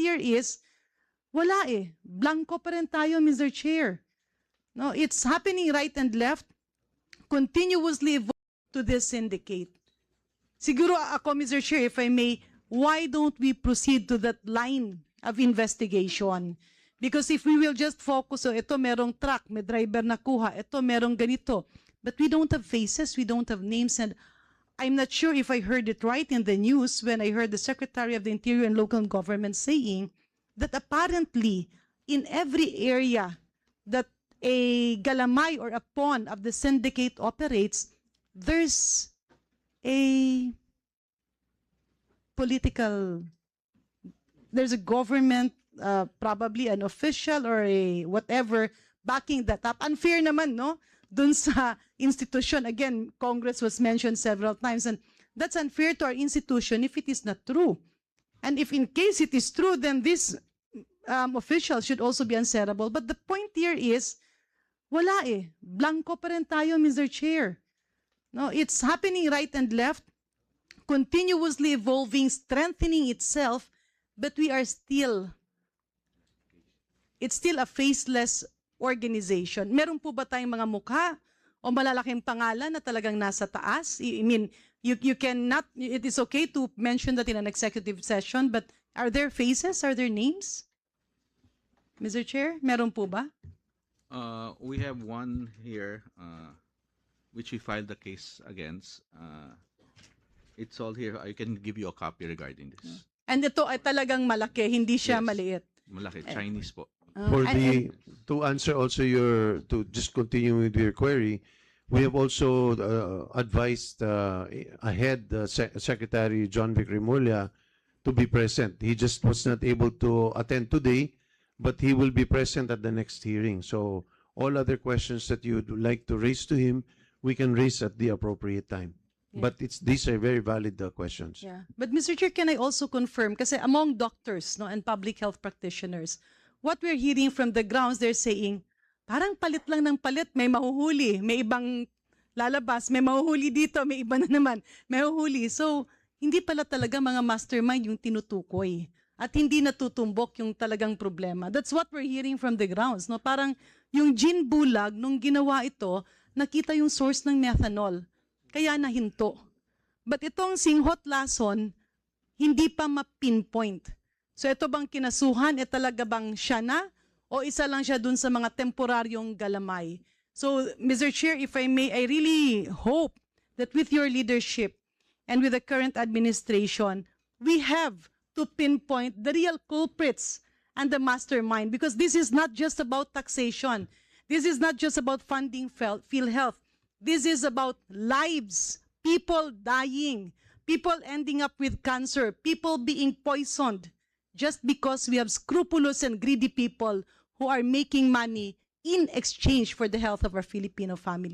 here is, wala eh. Blanco pa rin tayo, Mr. Chair. No, it's happening right and left, continuously to this syndicate. Siguro ako, Mr. Chair, if I may, why don't we proceed to that line of investigation? Because if we will just focus, ito merong truck, may driver na kuha, ito merong ganito. But we don't have faces, we don't have names, and I'm not sure if I heard it right in the news when I heard the Secretary of the Interior and Local Government saying that apparently in every area that a galamay or a pawn of the syndicate operates, there's a there's a government, probably an official or a whatever, backing that up. Unfair naman, no? Dun sa institution. Again, Congress was mentioned several times, and that's unfair to our institution if it is not true. And if in case it is true, then this official should also be answerable. But the point here is, wala eh. Blanco pa rin tayo, Mr. Chair. No, it's happening right and left, continuously evolving, strengthening itself, but we are still, it's still a faceless organization. Meron po ba tayong mga mukha o malalaking pangalan na talagang nasa taas? I mean, you cannot, it is okay to mention that in an executive session, but are there faces? Are there names? Mr. Chair, meron po ba? We have one here, which we filed the case against. It's all here. I can give you a copy regarding this. And ito ay talagang malaki, hindi siya Yes. maliit. Malaki, Chinese po. To answer also to just continue with your query, we have also advised ahead Secretary John Vic Remulla to be present. He just was not able to attend today, but he will be present at the next hearing. So all other questions that you'd like to raise to him, we can raise at the appropriate time. Yeah. But these are very valid questions. Yeah. But Mr. Chair, can I also confirm, kasi among doctors, no, and public health practitioners, what we're hearing from the grounds, they're saying, parang palit lang ng palit, may mahuhuli, may ibang lalabas, may mahuhuli dito, may iba na naman, may mahuhuli. So, hindi pala talaga mga mastermind yung tinutukoy. At hindi natutumbok yung talagang problema. That's what we're hearing from the grounds. No? Parang yung gin bulag, nung ginawa ito, nakita yung source ng methanol. Kaya nahinto. But itong singhot lason, hindi pa ma-pinpoint. So ito bang kinasuhan, talaga bang siya na? O isa lang siya dun sa mga temporaryong galamay? So, Mr. Chair, if I may, I really hope that with your leadership and with the current administration, we have to pinpoint the real culprits and the mastermind, because this is not just about taxation. This is not just about funding PhilHealth. This is about lives, people dying, people ending up with cancer, people being poisoned, just because we have scrupulous and greedy people who are making money in exchange for the health of our Filipino families.